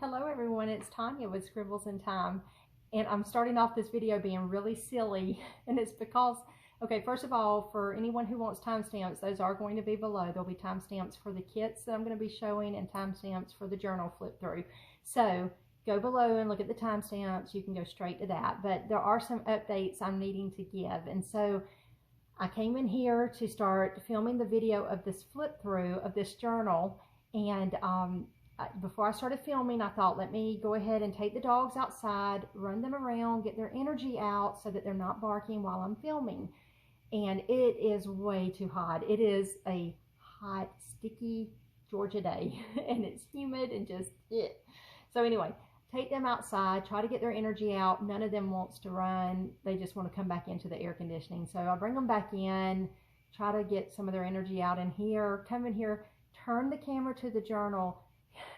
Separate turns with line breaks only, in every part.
Hello everyone, it's Tanya with Scribbles in Time, and I'm starting off this video being really silly, and it's because, okay, first of all, for anyone who wants timestamps, those are going to be below. There'll be timestamps for the kits that I'm going to be showing and timestamps for the journal flip through. So go below and look at the timestamps. You can go straight to that, but there are some updates I'm needing to give, and so I came in here to start filming the video of this flip through of this journal, and before I started filming, I thought, let me go ahead and take the dogs outside, run them around, get their energy out so that they're not barking while I'm filming. And it is way too hot. It is a hot, sticky Georgia day, and it's humid and just it. So anyway, take them outside, try to get their energy out. None of them wants to run. They just want to come back into the air conditioning. So I bring them back in, try to get some of their energy out in here, come in here, turn the camera to the journal,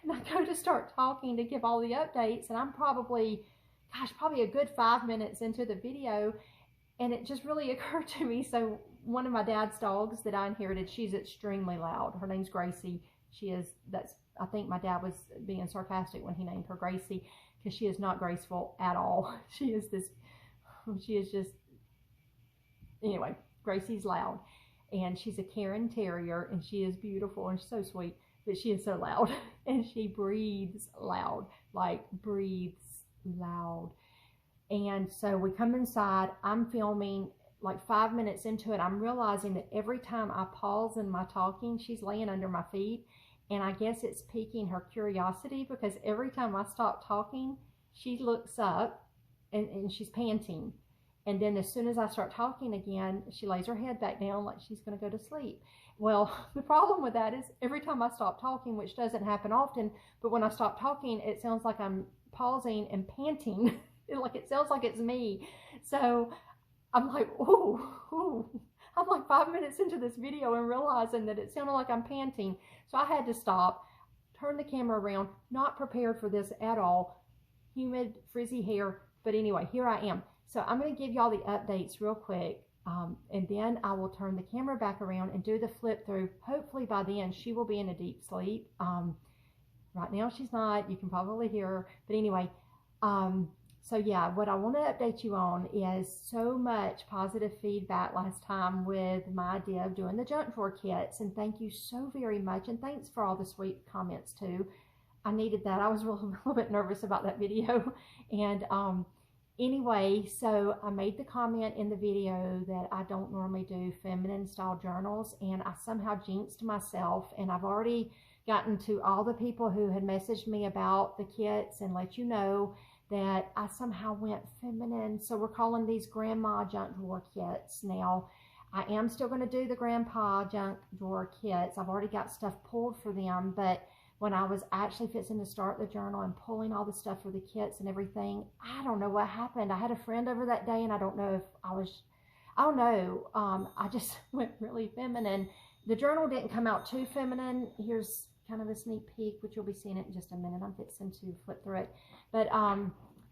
and I go to start talking to give all the updates, and I'm probably a good 5 minutes into the video, and it just really occurred to me. So one of my dad's dogs that I inherited, she's extremely loud. Her name's Gracie. I think my dad was being sarcastic when he named her Gracie, because she is not graceful at all. Anyway, Gracie's loud, and she's a Karen Terrier, and she is beautiful and so sweet. But she is so loud, and she breathes loud, like breathes loud. And so we come inside, I'm filming, like 5 minutes into it, I'm realizing that every time I pause in my talking, she's laying under my feet. And I guess it's piquing her curiosity, because every time I stop talking, she looks up and she's panting. And then as soon as I start talking again, she lays her head back down like she's going to go to sleep. Well, the problem with that is every time I stop talking, which doesn't happen often, but when I stop talking, it sounds like I'm pausing and panting. It sounds like it's me. So I'm like, ooh. I'm like 5 minutes into this video and realizing that it sounded like I'm panting. So I had to stop, turn the camera around, not prepared for this at all. Humid, frizzy hair. But anyway, here I am. So I'm going to give y'all the updates real quick, and then I will turn the camera back around and do the flip through. Hopefully by then she will be in a deep sleep. Right now she's not. You can probably hear her. But anyway, so yeah, what I want to update you on is so much positive feedback last time with my idea of doing the junk drawer kits. And thank you so very much. And thanks for all the sweet comments too. I needed that. I was a little bit nervous about that video. And anyway, so I made the comment in the video that I don't normally do feminine style journals, and I somehow jinxed myself, and I've already gotten to all the people who had messaged me about the kits and let you know that I somehow went feminine. So we're calling these grandma junk drawer kits now. I am still going to do the grandpa junk drawer kits. I've already got stuff pulled for them, but when I was actually fixing to start the journal and pulling all the stuff for the kits and everything, I don't know what happened. I had a friend over that day, and I don't know if I just went really feminine. The journal didn't come out too feminine. Here's kind of a sneak peek, which you'll be seeing it in just a minute. I'm fixing to flip through it. But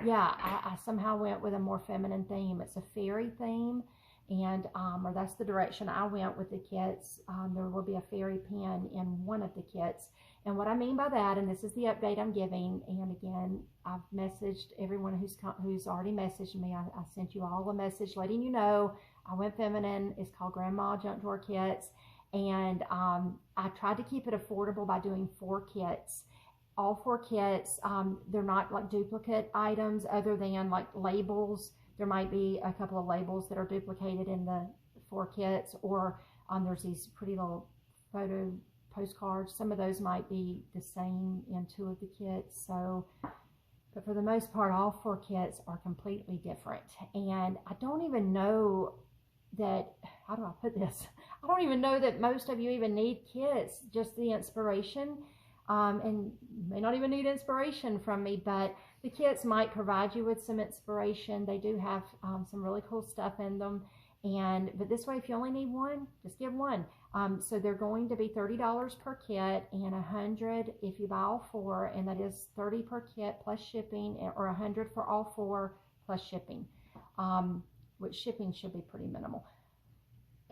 yeah, I somehow went with a more feminine theme. It's a fairy theme, and or that's the direction I went with the kits. There will be a fairy pen in one of the kits. And what I mean by that, and this is the update I'm giving, and again, I've messaged everyone who's already messaged me. I sent you all a message letting you know I went feminine. It's called Grandma Junk Drawer Kits. And I tried to keep it affordable by doing 4 kits. All 4 kits, they're not like duplicate items other than like labels. There might be a couple of labels that are duplicated in the 4 kits, or there's these pretty little photo postcards. Some of those might be the same in 2 of the kits. So, but for the most part, all 4 kits are completely different. And I don't even know that, how do I put this? I don't even know that most of you even need kits, just the inspiration. And may not even need inspiration from me, but the kits might provide you with some inspiration. They do have some really cool stuff in them. But this way, if you only need one, just give one. So they're going to be $30 per kit and $100 if you buy all 4, and that is $30 per kit plus shipping, or $100 for all 4 plus shipping, which shipping should be pretty minimal.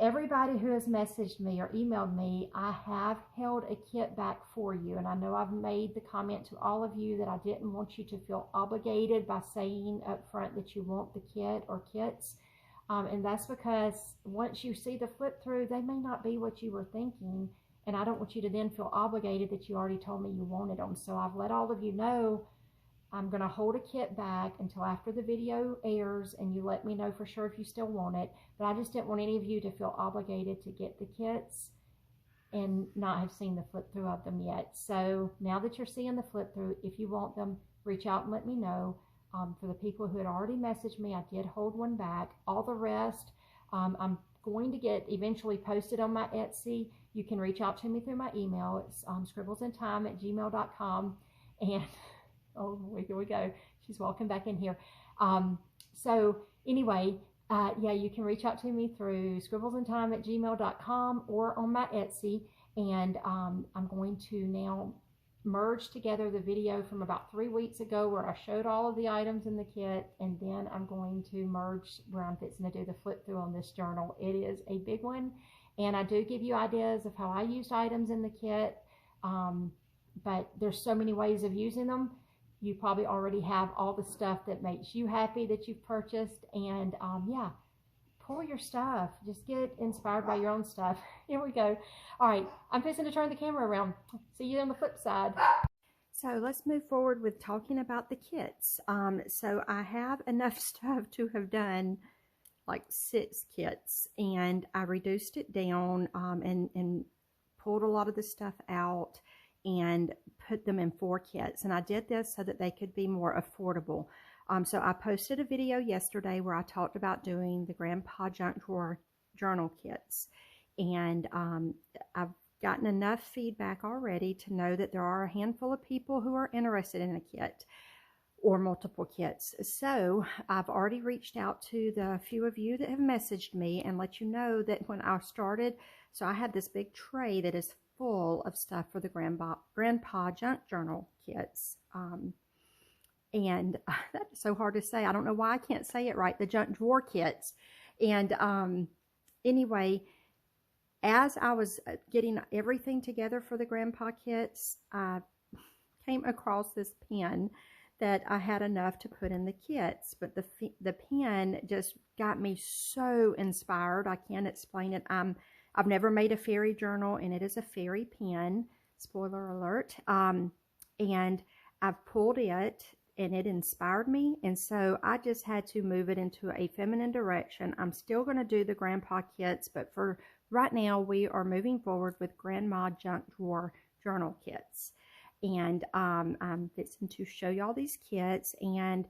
everybody who has messaged me or emailed me, I have held a kit back for you. And I know I've made the comment to all of you that I didn't want you to feel obligated by saying up front that you want the kit or kits. And that's because once you see the flip through, they may not be what you were thinking. And I don't want you to then feel obligated that you already told me you wanted them. So I've let all of you know I'm going to hold a kit back until after the video airs and you let me know for sure if you still want it. But I just didn't want any of you to feel obligated to get the kits and not have seen the flip through of them yet. So now that you're seeing the flip through, if you want them, reach out and let me know. For the people who had already messaged me, I did hold one back. All the rest, I'm going to get eventually posted on my Etsy. You can reach out to me through my email. It's scribblesintime@gmail.com. And oh, here we go. She's walking back in here. So anyway, yeah, you can reach out to me through scribblesintime@gmail.com or on my Etsy. And I'm going to now merge together the video from about 3 weeks ago where I showed all of the items in the kit, and then I'm going to merge where I'm fixing to do the flip through on this journal. It is a big one, and I do give you ideas of how I used items in the kit, but there's so many ways of using them. You probably already have all the stuff that makes you happy that you've purchased, and yeah, pull your stuff. Just get inspired by your own stuff. Here we go. All right, I'm fixing to turn the camera around. See you on the flip side. So let's move forward with talking about the kits. So I have enough stuff to have done like 6 kits, and I reduced it down and pulled a lot of the stuff out and put them in 4 kits. And I did this so that they could be more affordable. So I posted a video yesterday where I talked about doing the Grandpa Junk Drawer journal kits. And I've gotten enough feedback already to know that there are a handful of people who are interested in a kit or multiple kits. So I've already reached out to the few of you that have messaged me and let you know that when I started, so I have this big tray that is full of stuff for the Grandpa Junk Journal kits. And that's so hard to say. I don't know why I can't say it right. The junk drawer kits. And anyway, as I was getting everything together for the grandpa kits, I came across this pen that I had enough to put in the kits. But the pen just got me so inspired. I can't explain it. I've never made a fairy journal, and it is a fairy pen. Spoiler alert. And I've pulled it, and it inspired me, and so I just had to move it into a feminine direction. I'm still going to do the grandpa kits, but for right now, we are moving forward with Grandma Junk Drawer journal kits. And I'm fixing to show y'all these kits, and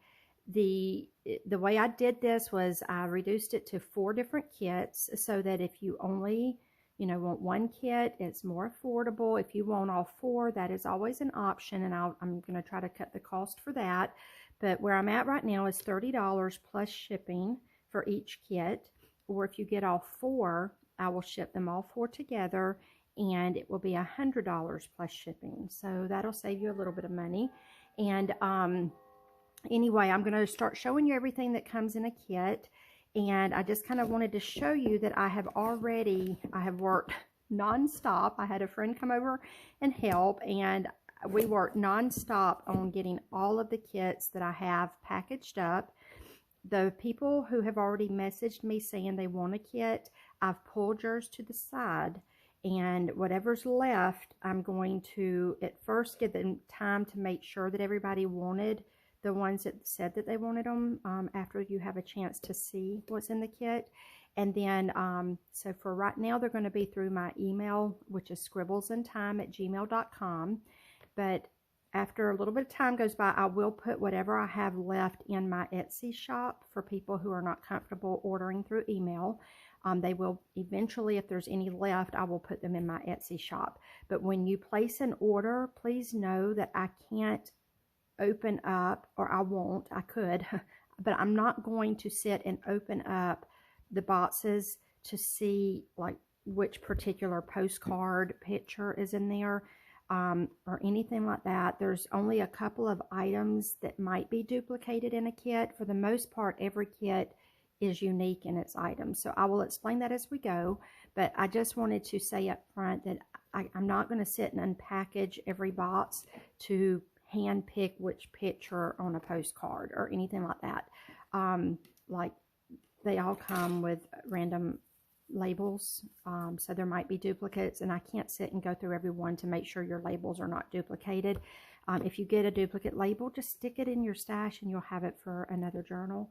the way I did this was I reduced it to 4 different kits so that if you only want 1 kit, it's more affordable. If you want all 4, that is always an option, and I'm going to try to cut the cost for that. But where I'm at right now is $30 plus shipping for each kit. Or if you get all 4, I will ship them all 4 together, and it will be $100 plus shipping. So that'll save you a little bit of money. And anyway, I'm going to start showing you everything that comes in a kit. And I just kind of wanted to show you that I have worked nonstop. I had a friend come over and help, and we worked nonstop on getting all of the kits that I have packaged up. The people who have already messaged me saying they want a kit, I've pulled yours to the side, and whatever's left, I'm going to at first give them time to make sure that everybody wanted the ones that said that they wanted them after you have a chance to see what's in the kit. And then, so for right now, they're going to be through my email, which is scribblesintime@gmail.com. But after a little bit of time goes by, I will put whatever I have left in my Etsy shop for people who are not comfortable ordering through email. They will eventually, if there's any left, I will put them in my Etsy shop. But when you place an order, please know that I can't open up, or I won't, I could, but I'm not going to sit and open up the boxes to see like which particular postcard picture is in there or anything like that. There's only a couple of items that might be duplicated in a kit. For the most part, every kit is unique in its items. So I will explain that as we go, but I just wanted to say up front that I'm not going to sit and unpackage every box to hand pick which picture on a postcard or anything like that. Like they all come with random labels, so there might be duplicates, and I can't sit and go through every one to make sure your labels are not duplicated. If you get a duplicate label, just stick it in your stash and you'll have it for another journal.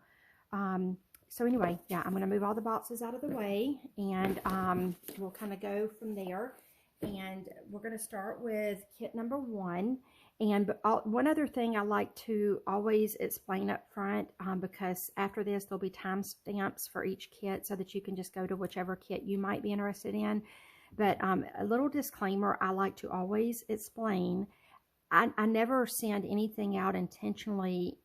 So anyway, yeah, I'm going to move all the boxes out of the way, and we'll kind of go from there. And we're going to start with kit number 1. And one other thing I like to always explain up front, because after this there'll be timestamps for each kit so that you can just go to whichever kit you might be interested in. But a little disclaimer I like to always explain, I never send anything out intentionally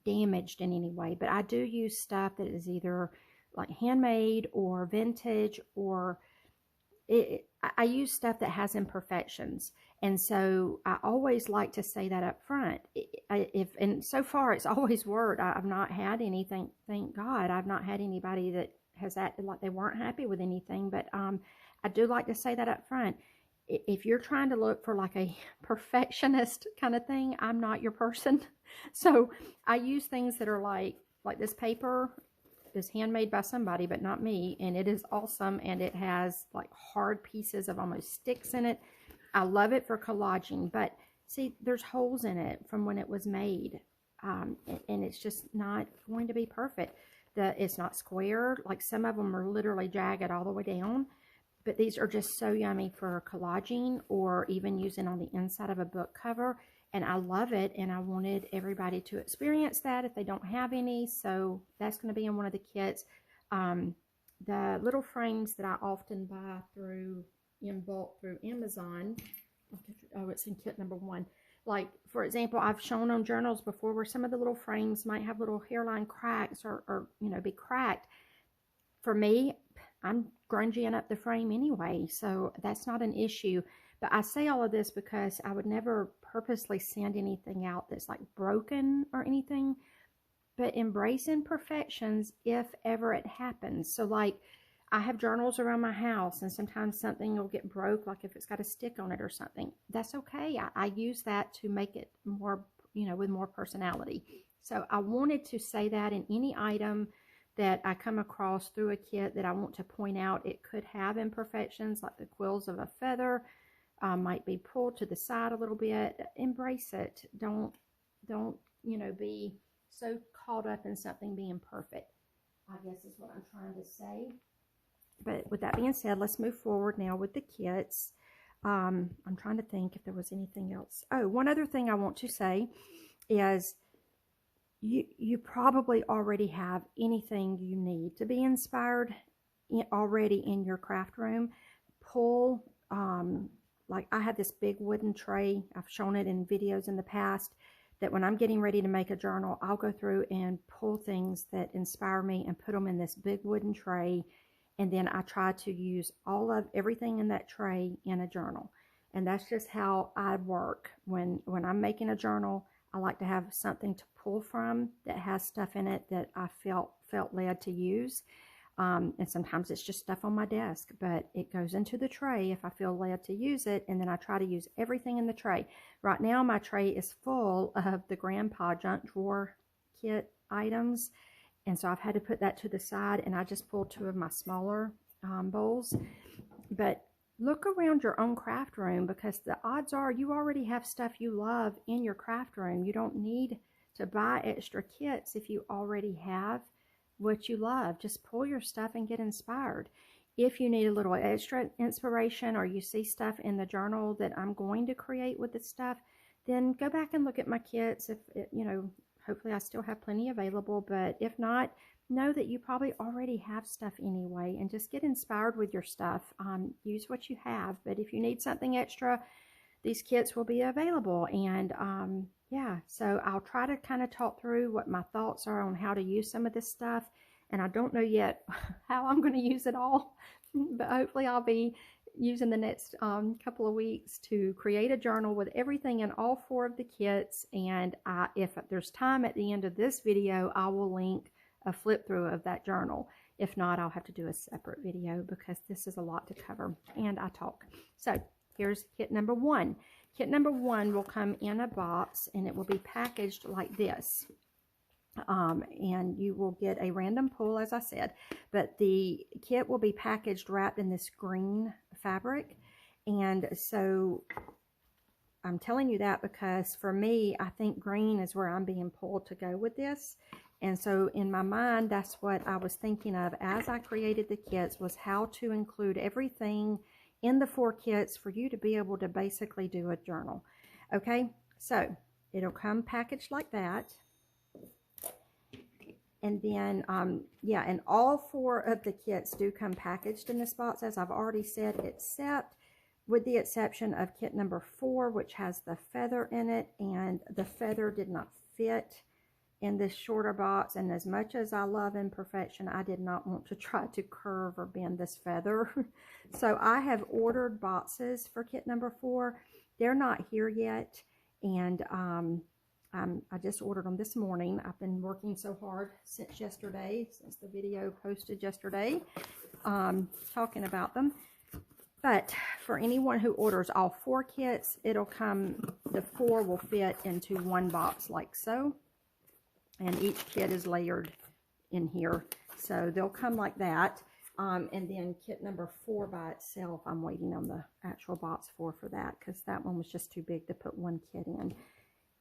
damaged in any way, but I do use stuff that is either like handmade or vintage, or I use stuff that has imperfections. And so I always like to say that up front. And so far it's always worked. I've not had anything, thank God, I've not had anybody that has acted like they weren't happy with anything. But I do like to say that up front. If you're trying to look for like a perfectionist kind of thing, I'm not your person. So I use things that are like this paper is handmade by somebody, but not me. And it is awesome. And it has like hard pieces of almost sticks in it. I love it for collaging, but see, there's holes in it from when it was made. And it's just not going to be perfect. It's not square. Like some of them are literally jagged all the way down. But these are just so yummy for collaging or even using on the inside of a book cover. And I love it, and I wanted everybody to experience that if they don't have any. So that's going to be in one of the kits. The little frames that I often buy in bulk through Amazon. Oh, it's in kit number 1. Like, for example, I've shown on journals before where some of the little frames might have little hairline cracks or be cracked. For me, I'm grungying up the frame anyway, so that's not an issue. But I say all of this because I would never purposely send anything out that's like broken or anything, but embrace imperfections if ever it happens. So like I have journals around my house, and sometimes something will get broke, like if it's got a stick on it or something. That's okay. I use that to make it more, with more personality. So I wanted to say that in any item that I come across through a kit that I want to point out it could have imperfections, like the quills of a feather might be pulled to the side a little bit. Embrace it. Don't be so caught up in something being perfect, I guess is what I'm trying to say. But with that being said, let's move forward now with the kits. I'm trying to think if there was anything else. Oh, one other thing I want to say is you probably already have anything you need to be inspired already in your craft room. Pull, like I have this big wooden tray. I've shown it in videos in the past, that when I'm getting ready to make a journal, I'll go through and pull things that inspire me and put them in this big wooden tray. And then I try to use everything in that tray in a journal. And that's just how I work. When I'm making a journal, I like to have something to pull from that has stuff in it that I felt led to use. And sometimes it's just stuff on my desk, but it goes into the tray if I feel led to use it. And then I try to use everything in the tray. Right now, my tray is full of the Grandpa Junk Drawer kit items. And so I've had to put that to the side, and I just pulled 2 of my smaller bowls. But look around your own craft room, because the odds are you already have stuff you love in your craft room. You don't need to buy extra kits if you already have what you love. Just pull your stuff and get inspired. If you need a little extra inspiration, or you see stuff in the journal that I'm going to create with this stuff, then go back and look at my kits. If hopefully I still have plenty available, but if not, know that you probably already have stuff anyway, and just get inspired with your stuff. Use what you have, but if you need something extra, these kits will be available. And yeah, so I'll try to kind of talk through what my thoughts are on how to use some of this stuff. And I don't know yet how I'm going to use it all, but hopefully I'll be using the next couple of weeks to create a journal with everything in all 4 of the kits. And if there's time at the end of this video, I will link a flip through of that journal. If not, I'll have to do a separate video because this is a lot to cover and I talk. So here's kit number 1. Kit number 1 will come in a box and it will be packaged like this. And you will get a random pull, as I said, but the kit will be packaged wrapped in this green fabric. And so I'm telling you that because for me, I think green is where I'm being pulled to go with this. And so in my mind, that's what I was thinking of as I created the kits, was how to include everything in the 4 kits for you to be able to basically do a journal. Okay, so it'll come packaged like that. And then, yeah, and all 4 of the kits do come packaged in this box, as I've already said, except with the exception of kit number 4, which has the feather in it, and the feather did not fit in this shorter box. And as much as I love imperfection, I did not want to try to curve or bend this feather. So I have ordered boxes for kit number 4. They're not here yet, and I just ordered them this morning. I've been working so hard since yesterday, since the video posted yesterday, talking about them. But for anyone who orders all 4 kits, it'll come, the 4 will fit into one box like so. And each kit is layered in here. So they'll come like that. And then kit number 4 by itself, I'm waiting on the actual box for that, because that one was just too big to put one kit in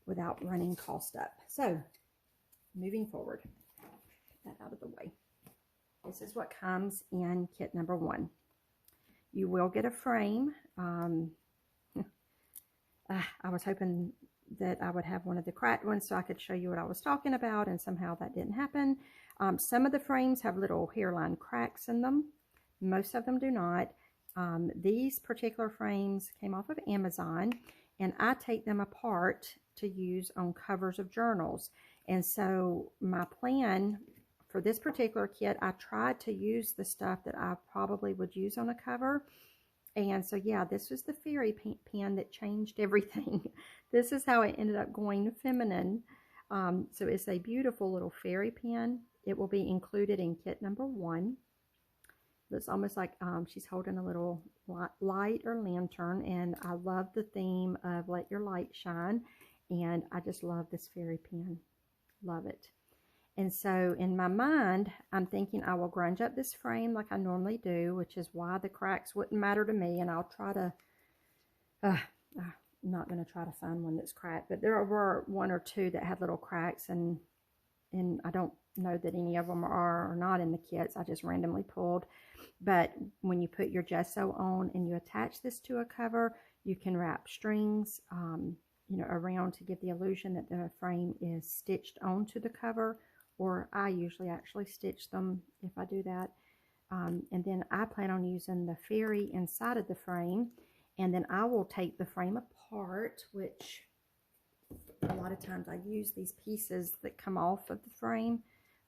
without running cost up. So moving forward, get that out of the way. This is what comes in kit number 1. You will get a frame. I was hoping that I would have one of the cracked ones so I could show you what I was talking about, and somehow that didn't happen. Some of the frames have little hairline cracks in them. Most of them do not. These particular frames came off of Amazon, and I take them apart to use on covers of journals. And so my plan for this particular kit, I tried to use the stuff that I probably would use on a cover. And so, yeah, this was the fairy pen that changed everything. This is how it ended up going feminine. So it's a beautiful little fairy pen. It will be included in kit number 1. It's almost like she's holding a little light or lantern. And I love the theme of Let Your Light Shine. And I just love this fairy pen. Love it. And so in my mind, I'm thinking I will grunge up this frame like I normally do, which is why the cracks wouldn't matter to me. And I'll try to, I'm not going to try to find one that's cracked, but there were 1 or 2 that had little cracks, and I don't know that any of them are or not in the kits. I just randomly pulled. But when you put your gesso on and you attach this to a cover, you can wrap strings, you know, around to give the illusion that the frame is stitched onto the cover. Or I usually actually stitch them if I do that. And then I plan on using the fairy inside of the frame. And then I will take the frame apart, which a lot of times I use these pieces that come off of the frame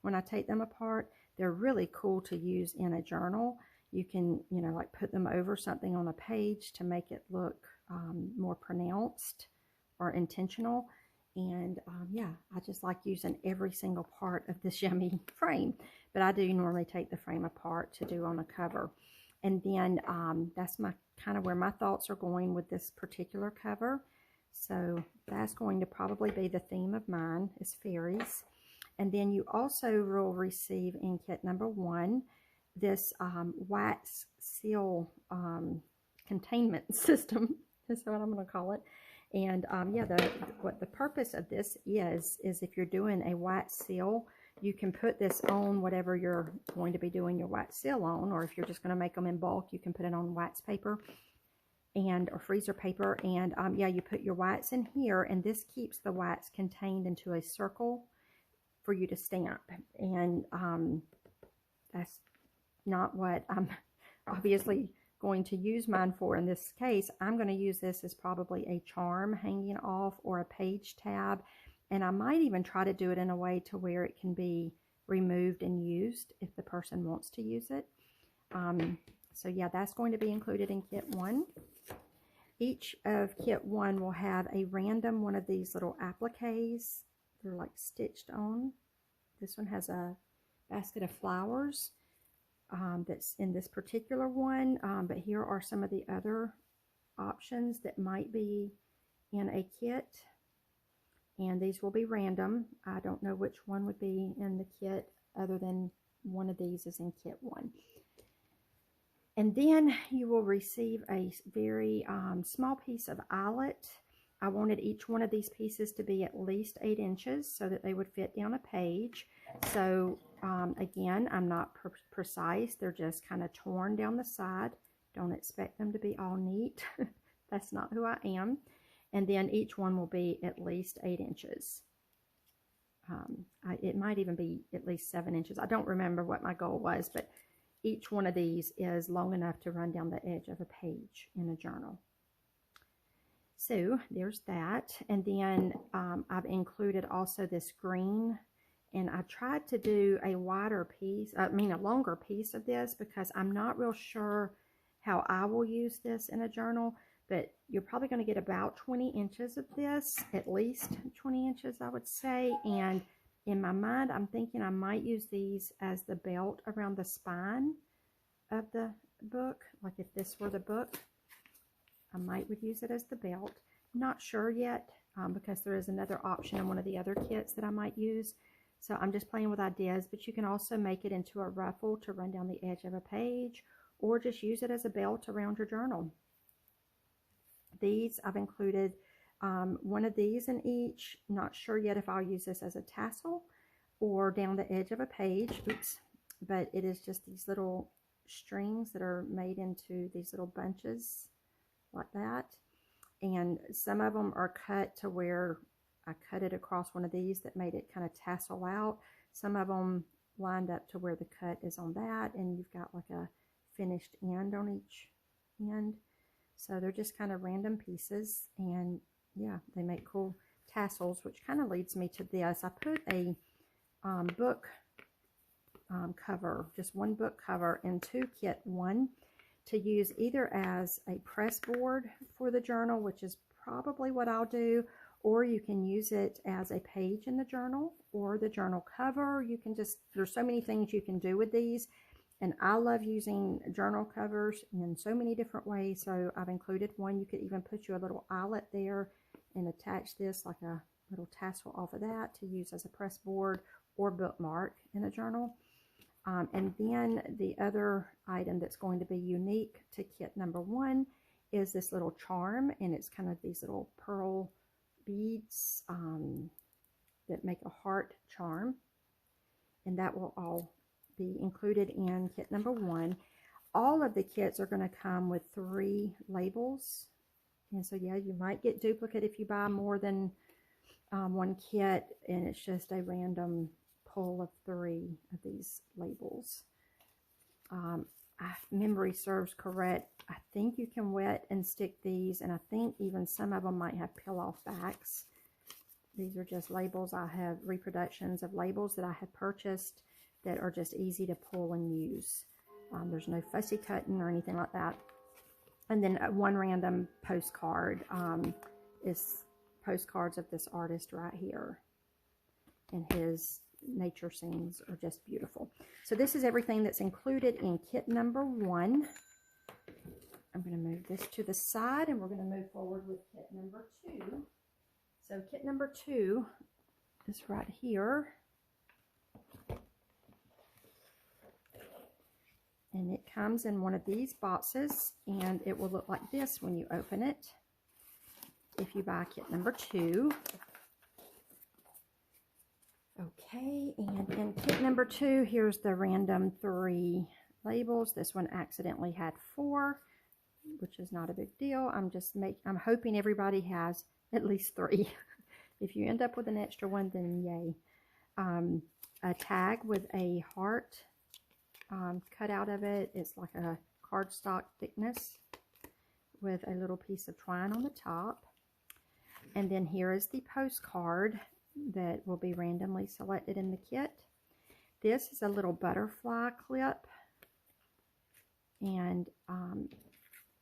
when I take them apart. They're really cool to use in a journal. You can, you know, like put them over something on a page to make it look more pronounced or intentional. And yeah, I just like using every single part of this yummy frame. But I do normally take the frame apart to do on a cover. And then that's my kind of where my thoughts are going with this particular cover. So that's going to probably be the theme of mine, is fairies. And then you also will receive in kit number 1 this wax seal containment system. That's what I'm going to call it. And yeah, what the purpose of this is if you're doing a wax seal, you can put this on whatever you're going to be doing your wax seal on, or if you're just going to make them in bulk, you can put it on wax paper or freezer paper. And yeah, you put your wax in here, and this keeps the wax contained into a circle for you to stamp. And that's not what I'm obviously going to use mine for in this case. I'm going to use this as probably a charm hanging off or a page tab, and I might even try to do it in a way to where it can be removed and used if the person wants to use it. So yeah, that's going to be included in kit 1. Each of kit 1 will have a random one of these little appliques. They're like stitched on. This one has a basket of flowers that's in this particular one, but here are some of the other options that might be in a kit, and these will be random. I don't know which one would be in the kit other than one of these is in kit 1. And then you will receive a very small piece of eyelet. I wanted each one of these pieces to be at least 8 inches so that they would fit down a page. So again, I'm not precise. They're just kind of torn down the side. Don't expect them to be all neat. That's not who I am. And then each one will be at least 8 inches. It might even be at least 7 inches. I don't remember what my goal was, but each one of these is long enough to run down the edge of a page in a journal. So there's that. And then I've included also this green, and I tried to do a wider piece, a longer piece of this, because I'm not real sure how I will use this in a journal, but you're probably going to get about 20 inches of this, at least 20 inches, I would say. And in my mind, I'm thinking I might use these as the belt around the spine of the book. Like if this were the book, I would use it as the belt. Not sure yet, because there is another option in one of the other kits that I might use. So I'm just playing with ideas, but you can also make it into a ruffle to run down the edge of a page, or just use it as a belt around your journal. These, I've included one of these in each. Not sure yet if I'll use this as a tassel or down the edge of a page. Oops. But it is just these little strings that are made into these little bunches like that. And some of them are cut to where I cut it across one of these that made it kind of tassel out. Some of them lined up to where the cut is on that, and you've got like a finished end on each end. So they're just kind of random pieces, and yeah, they make cool tassels, which kind of leads me to this. I put a book cover, just one book cover into kit 1 to use either as a press board for the journal, which is probably what I'll do, or you can use it as a page in the journal or the journal cover. You can just, there's so many things you can do with these. And I love using journal covers in so many different ways. So I've included one. You could even put you a little eyelet there and attach this like a little tassel off of that to use as a press board or bookmark in a journal. And then the other item that's going to be unique to kit number 1 is this little charm. And it's kind of these little pearl beads that make a heart charm. And that will all be included in kit number 1. All of the kits are going to come with 3 labels, and so yeah, you might get duplicate if you buy more than one kit, and it's just a random pull of 3 of these labels. If memory serves correct, I think you can wet and stick these, and I think even some of them might have peel-off backs. These are just labels. I have reproductions of labels that I have purchased that are just easy to pull and use. There's no fussy cutting or anything like that. And then one random postcard is postcards of this artist right here. And his nature scenes are just beautiful. So this is everything that's included in kit number 1. I'm going to move this to the side, and we're going to move forward with kit number 2. So kit number 2 is right here. And it comes in one of these boxes, and it will look like this when you open it if you buy kit number 2. Okay, and in kit number 2, here's the random 3 labels. This one accidentally had 4, which is not a big deal. I'm hoping everybody has at least 3. If you end up with an extra one, then yay. A tag with a heart cut out of it. It's like a cardstock thickness with a little piece of twine on the top. And then here is the postcard that will be randomly selected in the kit. This is a little butterfly clip, and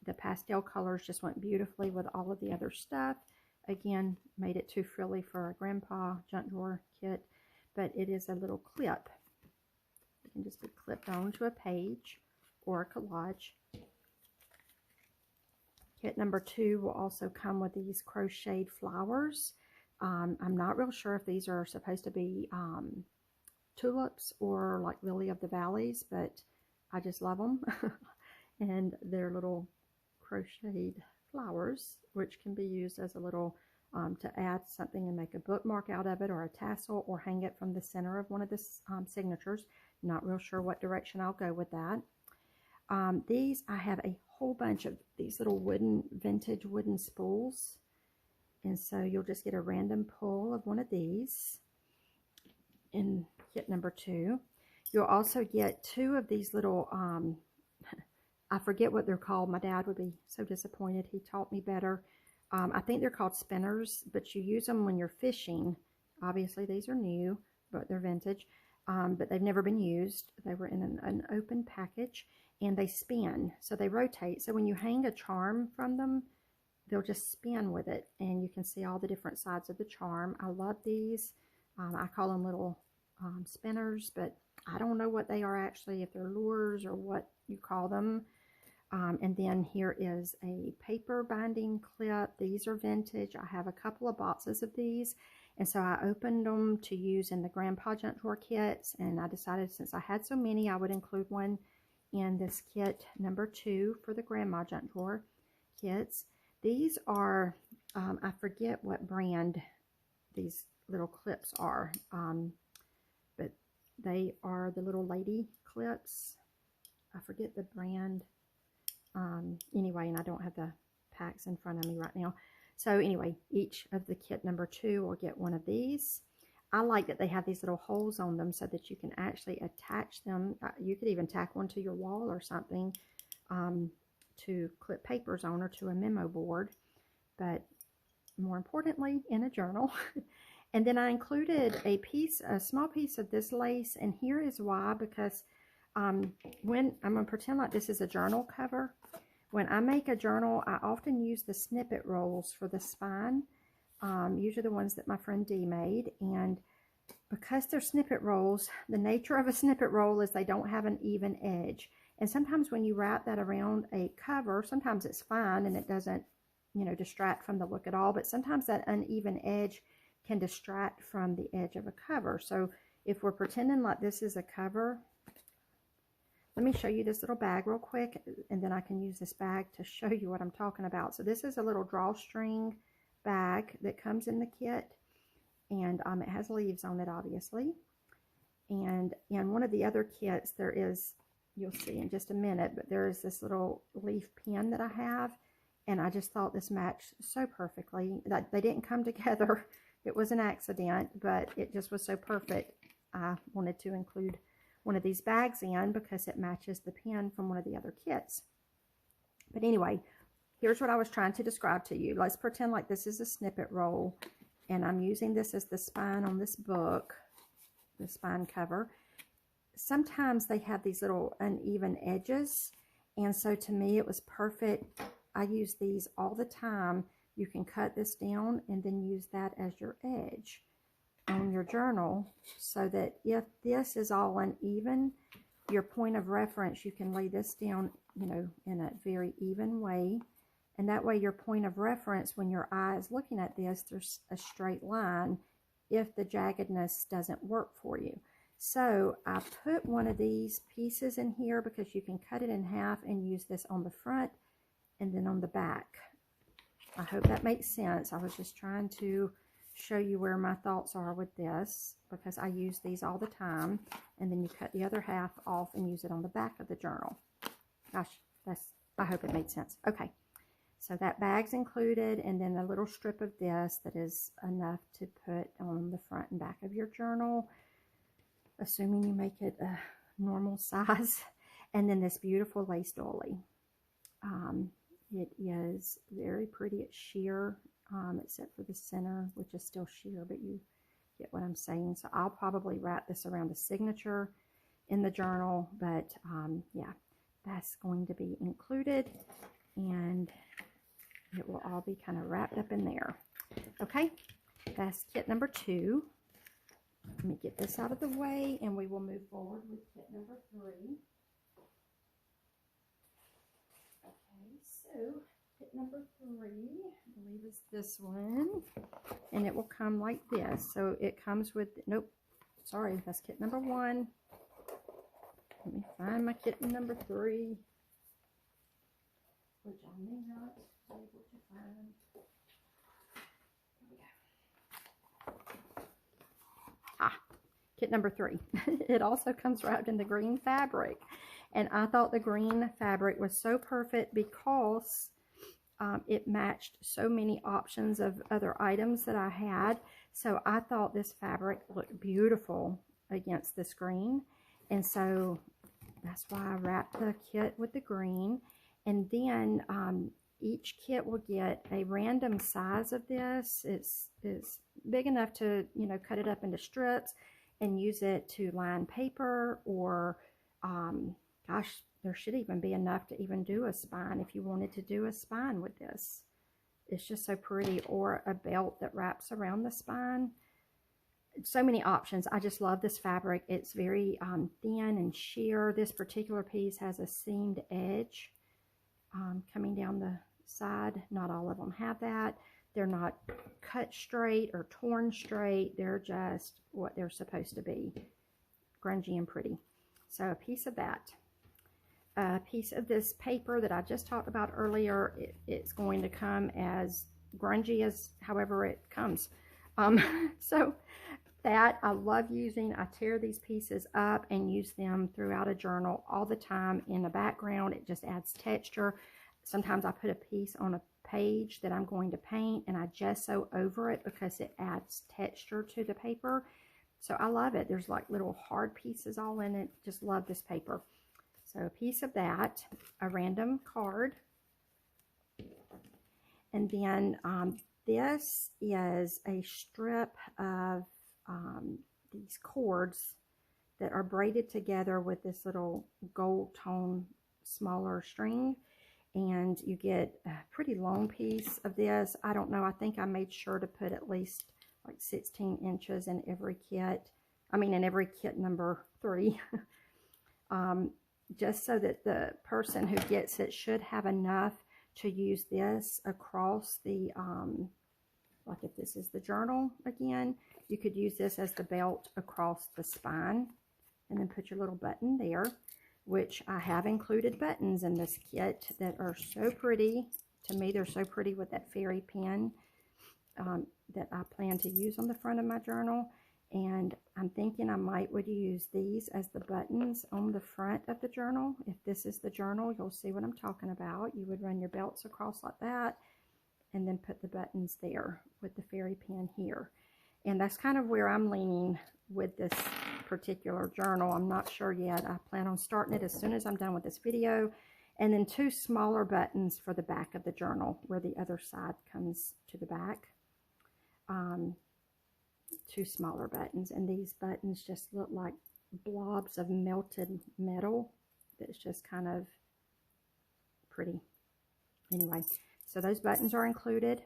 the pastel colors just went beautifully with all of the other stuff. Again, made it too frilly for a grandpa junk drawer kit, but it is a little clip. It can just be clipped onto a page or a collage. Kit number 2 will also come with these crocheted flowers. I'm not real sure if these are supposed to be tulips or like lily of the valleys, but I just love them. And they're little crocheted flowers, which can be used as a little to add something and make a bookmark out of it, or a tassel, or hang it from the center of one of the signatures. Not real sure what direction I'll go with that. These, I have a whole bunch of these little vintage wooden spools. And so you'll just get a random pull of one of these in kit number 2. You'll also get 2 of these little, I forget what they're called. My dad would be so disappointed. He taught me better. I think they're called spinners, but you use them when you're fishing. Obviously, these are new, but they're vintage. But they've never been used. They were in an open package, and they spin, so they rotate. So when you hang a charm from them, they'll just spin with it, and you can see all the different sides of the charm. I love these. I call them little spinners, but I don't know what they are actually, if they're lures or what you call them. And then here is a paper binding clip. These are vintage. I have a couple of boxes of these, and so I opened them to use in the Grandpa Junk Drawer kits, and I decided since I had so many, I would include one in this kit number 2 for the Grandma Junk Drawer kits. These are, I forget what brand these little clips are, but they are the little lady clips. I forget the brand. Anyway, and I don't have the packs in front of me right now. So anyway, each of the kit number 2 will get one of these. I like that they have these little holes on them so that you can actually attach them. You could even tack one to your wall or something to clip papers on, or to a memo board, but more importantly, in a journal. And then I included a small piece of this lace, and here is why, because when I'm going to pretend like this is a journal cover. When I make a journal, I often use the snippet rolls for the spine. Usually the ones that my friend Dee made, and because they're snippet rolls, the nature of a snippet roll is they don't have an even edge. And sometimes when you wrap that around a cover, sometimes it's fine and it doesn't, you know, distract from the look at all, but sometimes that uneven edge can distract from the edge of a cover. So if we're pretending like this is a cover, let me show you this little bag real quick, and then I can use this bag to show you what I'm talking about. So this is a little drawstring bag that comes in the kit, and it has leaves on it, obviously. And in one of the other kits, there is, you'll see in just a minute, but there is this little leaf pen that I have, and I just thought this matched so perfectly. That they didn't come together. It was an accident, but it just was so perfect. I wanted to include one of these bags in because it matches the pen from one of the other kits. But anyway, here's what I was trying to describe to you. Let's pretend like this is a snippet roll, and I'm using this as the spine on this book, the spine cover. Sometimes they have these little uneven edges, and so to me it was perfect. I use these all the time. You can cut this down and then use that as your edge on your journal, so that if this is all uneven, your point of reference, you can lay this down, you know, in a very even way, and that way your point of reference, when your eye is looking at this, there's a straight line if the jaggedness doesn't work for you. So I put one of these pieces in here because you can cut it in half and use this on the front and then on the back. I hope that makes sense. I was just trying to show you where my thoughts are with this, because I use these all the time. And then you cut the other half off and use it on the back of the journal. Gosh, I hope it made sense. Okay, so that bag's included, and then a little strip of this that is enough to put on the front and back of your journal, assuming you make it a normal size. And then this beautiful lace doily. It is very pretty. It's sheer, except for the center, which is still sheer, but you get what I'm saying. So I'll probably wrap this around a signature in the journal, but yeah, that's going to be included, and it will all be kind of wrapped up in there. Okay, that's kit number 2. Let me get this out of the way and we will move forward with kit number 3. Okay, so kit number 3, I believe is this one, and it will come like this. So it comes with, nope, sorry, that's kit number 1. Let me find my kit number 3, which I may not be able to find. Kit number 3. It also comes wrapped in the green fabric, and I thought the green fabric was so perfect because it matched so many options of other items that I had. So I thought this fabric looked beautiful against this green, and so that's why I wrapped the kit with the green. And then each kit will get a random size of this. It's big enough to, you know, cut it up into strips and use it to line paper, or gosh, there should even be enough to even do a spine if you wanted to do a spine with this. It's just so pretty, or a belt that wraps around the spine. So many options. I just love this fabric. It's very thin and sheer. This particular piece has a seamed edge coming down the side. Not all of them have that. They're not cut straight or torn straight. They're just what they're supposed to be. Grungy and pretty. So a piece of that. A piece of this paper that I just talked about earlier. It's going to come as grungy as however it comes. So that I love using. I tear these pieces up and use them throughout a journal all the time in the background. It just adds texture. Sometimes I put a piece on a page that I'm going to paint and I gesso over it because it adds texture to the paper. So I love it. There's like little hard pieces all in it. Just love this paper. So a piece of that, a random card, and then this is a strip of these cords that are braided together with this little gold tone smaller string. And you get a pretty long piece of this. I don't know, I think I made sure to put at least like 16 inches in every kit. I mean, in every kit number 3. Just so that the person who gets it should have enough to use this across the, like if this is the journal again, you could use this as the belt across the spine and then put your little button there. Which I have included buttons in this kit that are so pretty. To me, they're so pretty with that fairy pen that I plan to use on the front of my journal. And I'm thinking I would use these as the buttons on the front of the journal. If this is the journal, you'll see what I'm talking about. You would run your belts across like that and then put the buttons there with the fairy pen here. And that's kind of where I'm leaning with this particular journal. I'm not sure yet. I plan on starting it as soon as I'm done with this video. And then 2 smaller buttons for the back of the journal where the other side comes to the back. 2 smaller buttons. And these buttons just look like blobs of melted metal. That's just kind of pretty. Anyway, so those buttons are included.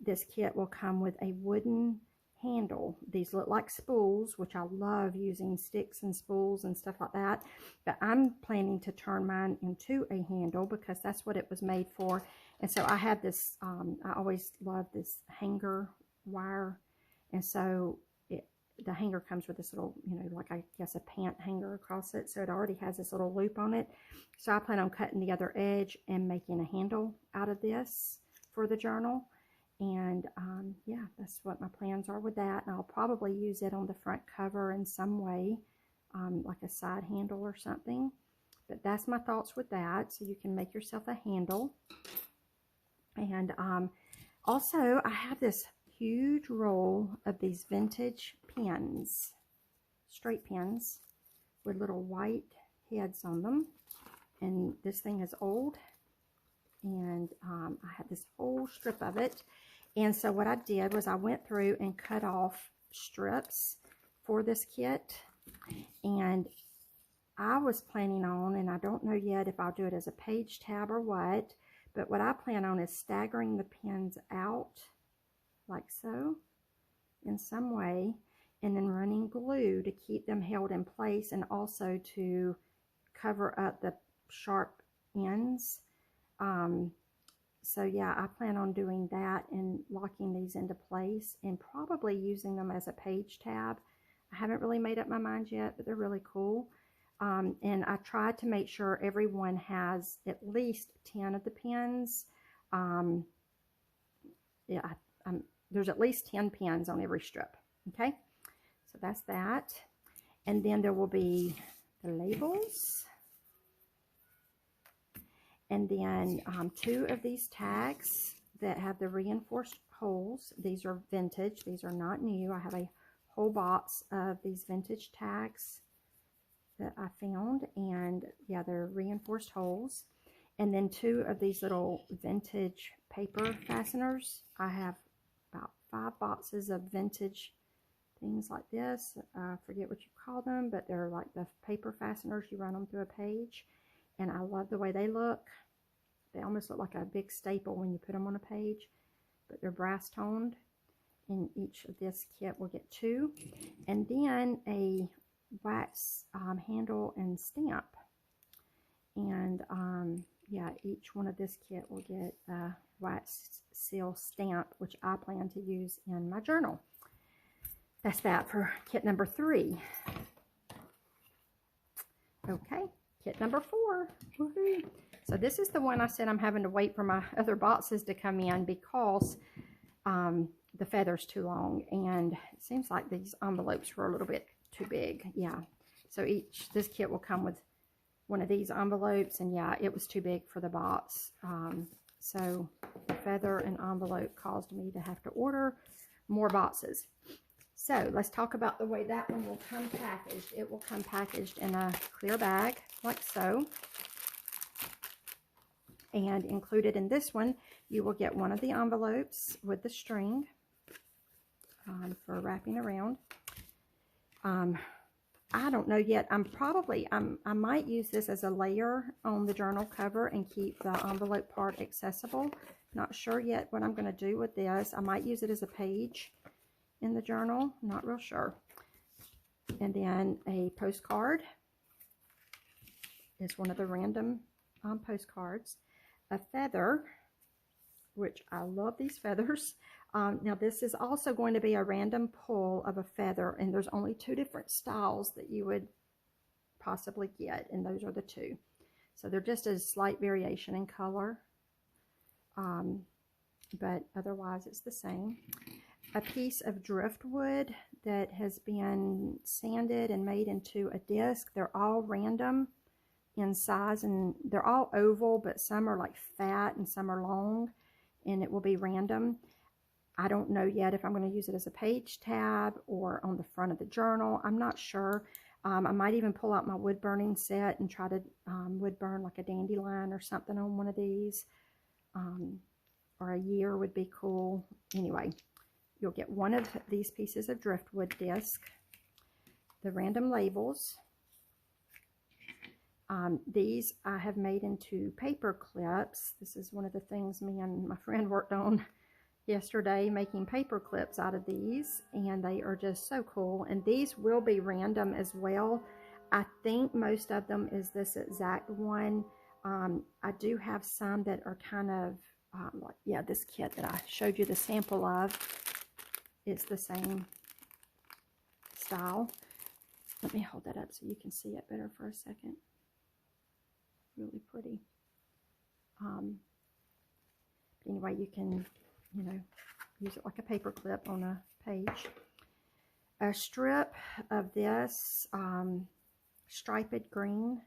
This kit will come with a wooden handle. These look like spools, which I love using sticks and spools and stuff like that. But I'm planning to turn mine into a handle because that's what it was made for. And so I have this, I always love this hanger wire. And so the hanger comes with this little, you know, like I guess a pant hanger across it. So it already has this little loop on it. So I plan on cutting the other edge and making a handle out of this for the journal. And yeah, that's what my plans are with that. And I'll probably use it on the front cover in some way, like a side handle or something. But that's my thoughts with that. So you can make yourself a handle. And also, I have this huge roll of these vintage pens, straight pens with little white heads on them. And this thing is old. And I had this whole strip of it. And so what I did was I went through and cut off strips for this kit. And I was planning on, and I don't know yet if I'll do it as a page tab or what, but what I plan on is staggering the pins out like so in some way.
and then running glue to keep them held in place, and also to cover up the sharp ends. So yeah, I plan on doing that and locking these into place and probably using them as a page tab. I haven't really made up my mind yet, but they're really cool. And I tried to make sure everyone has at least 10 of the pins. Yeah, there's at least 10 pins on every strip. Okay, so that's that. And then there will be the labels. And then 2 of these tags that have the reinforced holes. These are vintage. These are not new. I have a whole box of these vintage tags that I found, and yeah, they're reinforced holes. And then 2 of these little vintage paper fasteners. I have about 5 boxes of vintage things like this. I forget what you call them, but they're like the paper fasteners. You run them through a page, and I love the way they look. They almost look like a big staple when you put them on a page, but they're brass toned. And each of this kit will get 2, and then a wax handle and stamp. And yeah, each one of this kit will get a wax seal stamp, which I plan to use in my journal. That's that for kit number 3. Okay, kit number 4. Woohoo! So this is the one I said I'm having to wait for my other boxes to come in because the feather's too long, and it seems like these envelopes were a little bit too big. Yeah, so this kit will come with one of these envelopes, and yeah, it was too big for the box. So the feather and envelope caused me to have to order more boxes. So let's talk about the way that one will come packaged. It will come packaged in a clear bag like so. And included in this one, you will get one of the envelopes with the string for wrapping around. I don't know yet. I might use this as a layer on the journal cover and keep the envelope part accessible. Not sure yet what I'm going to do with this. I might use it as a page in the journal. Not real sure. And then a postcard is one of the random postcards. A feather, which I love these feathers. Now this is also going to be a random pull of a feather, and there's only 2 different styles that you would possibly get, and those are the 2. So they're just a slight variation in color, but otherwise it's the same. A piece of driftwood that has been sanded and made into a disc. They're all random in size, and they're all oval, but some are like fat and some are long, and it will be random. I don't know yet if I'm going to use it as a page tab or on the front of the journal. I'm not sure. I might even pull out my wood burning set and try to wood burn like a dandelion or something on one of these, or a year would be cool. Anyway, you'll get one of these pieces of driftwood disc, the random labels. These I have made into paper clips. This is one of the things me and my friend worked on yesterday, making paper clips out of these, and they are just so cool. And these will be random as well. I think most of them is this exact one. I do have some that are kind of like, yeah, this kit that I showed you the sample of, it's the same style. Let me hold that up so you can see it better for a second. Really pretty. Anyway, you can, use it like a paper clip on a page. A strip of this striped green,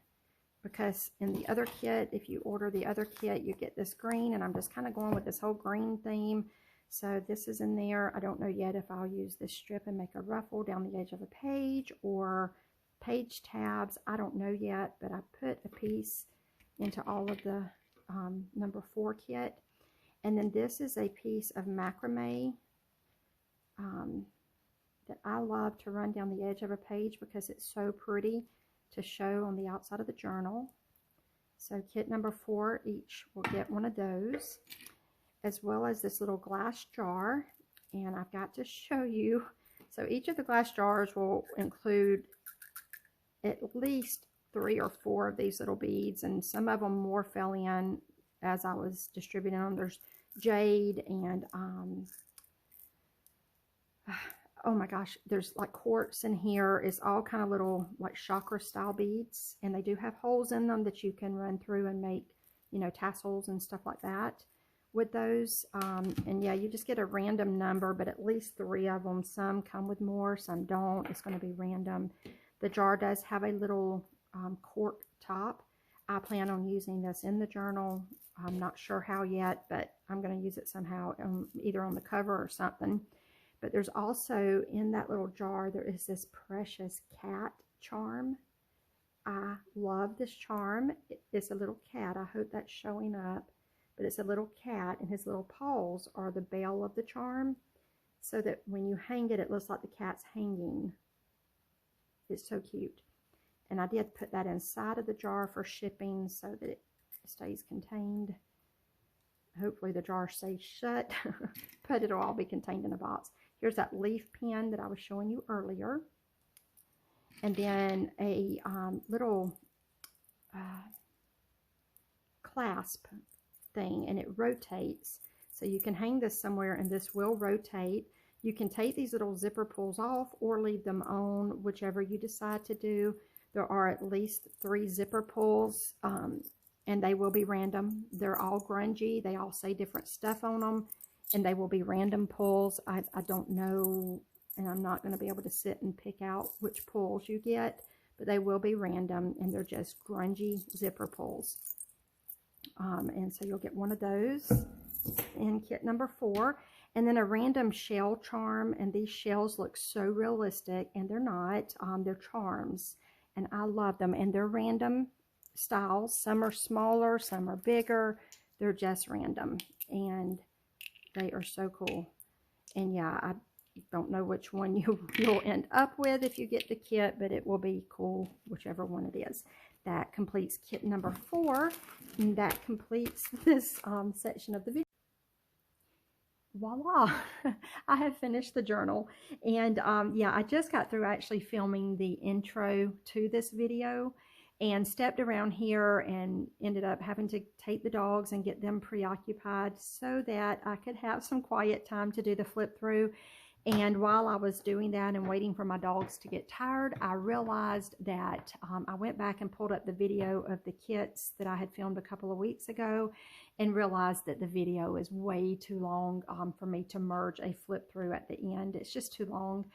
because in the other kit, if you order the other kit, you get this green, and I'm just kind of going with this whole green theme. So this is in there. I don't know yet if I'll use this strip and make a ruffle down the edge of a page or page tabs. I don't know yet, but I put a piece into all of the number 4 kit. And then this is a piece of macrame that I love to run down the edge of a page because it's so pretty to show on the outside of the journal. So kit number 4 each will get one of those, as well as this little glass jar. And I've got to show you So each of the glass jars will include at least 3 or 4 of these little beads, and some of them more fell in as I was distributing them. There's jade and oh my gosh, there's like quartz in here. It's all kind of little like chakra style beads, and they do have holes in them that you can run through and make, you know, tassels and stuff like that with those. And yeah, you just get a random number, but at least 3 of them. Some come with more, some don't. It's going to be random. The jar does have a little cork top. I plan on using this in the journal. I'm not sure how yet, but I'm going to use it somehow, either on the cover or something. But there's also, in that little jar, there is this precious cat charm. I love this charm. It's a little cat. I hope that's showing up. But it's a little cat, and his little paws are the bell of the charm, so that when you hang it, it looks like the cat's hanging. It's so cute. And I did put that inside of the jar for shipping so that it stays contained. Hopefully the jar stays shut, but it'll all be contained in a box. Here's that leaf pen that I was showing you earlier. And then a little clasp thing, and it rotates. So you can hang this somewhere, and this will rotate. You can take these little zipper pulls off or leave them on, whichever you decide to do. There are at least 3 zipper pulls, and they will be random. They're all grungy. They all say different stuff on them, and they will be random pulls. I don't know, and I'm not going to be able to sit and pick out which pulls you get, but they will be random, and they're just grungy zipper pulls. And so you'll get one of those in kit number 4. And then a random shell charm, and these shells look so realistic, and they're not. They're charms, and I love them, and they're random styles. Some are smaller, some are bigger. They're just random, and they are so cool. And yeah, I don't know which one you'll end up with if you get the kit, but it will be cool whichever one it is. That completes kit number 4, and that completes this section of the video. Voila, I have finished the journal. And yeah, I just got through actually filming the intro to this video, and stepped around here and ended up having to take the dogs and get them preoccupied so that I could have some quiet time to do the flip through. And while I was doing that and waiting for my dogs to get tired, I realized that I went back and pulled up the video of the kits that I had filmed a couple of weeks ago, and realized that the video is way too long for me to merge a flip through at the end. It's just too long.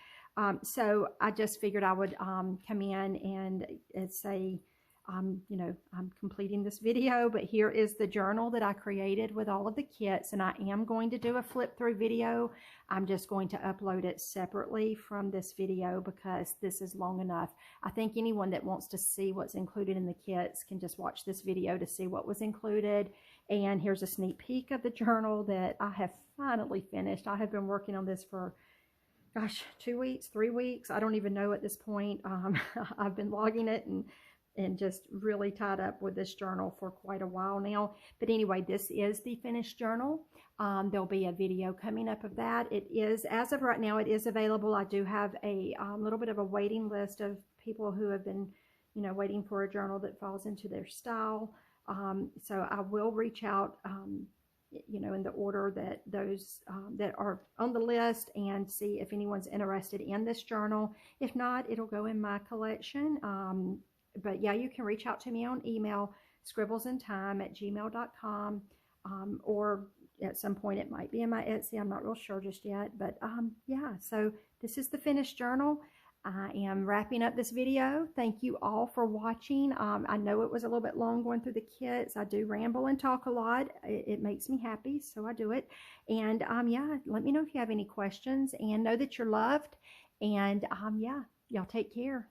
So I just figured I would come in and say, you know, I'm completing this video, but here is the journal that I created with all of the kits, and I am going to do a flip through video. I'm just going to upload it separately from this video because this is long enough. I think anyone that wants to see what's included in the kits can just watch this video to see what was included. And here's a sneak peek of the journal that I have finally finished. I have been working on this for, gosh, 2 weeks, 3 weeks. I don't even know at this point. I've been logging it and just really tied up with this journal for quite a while now. But anyway, this is the finished journal. There'll be a video coming up of that. It is, as of right now, it is available. I do have a little bit of a waiting list of people who have been, you know, waiting for a journal that falls into their style. So I will reach out, you know, in the order that those that are on the list, and see if anyone's interested in this journal. If not, it'll go in my collection. But yeah, you can reach out to me on email, scribblesintime@gmail.com, or at some point it might be in my Etsy. I'm not real sure just yet. But yeah, so this is the finished journal. I am wrapping up this video. Thank you all for watching. I know it was a little bit long going through the kits. I do ramble and talk a lot. It makes me happy, so I do it. And yeah, let me know if you have any questions, and know that you're loved. And yeah, y'all take care.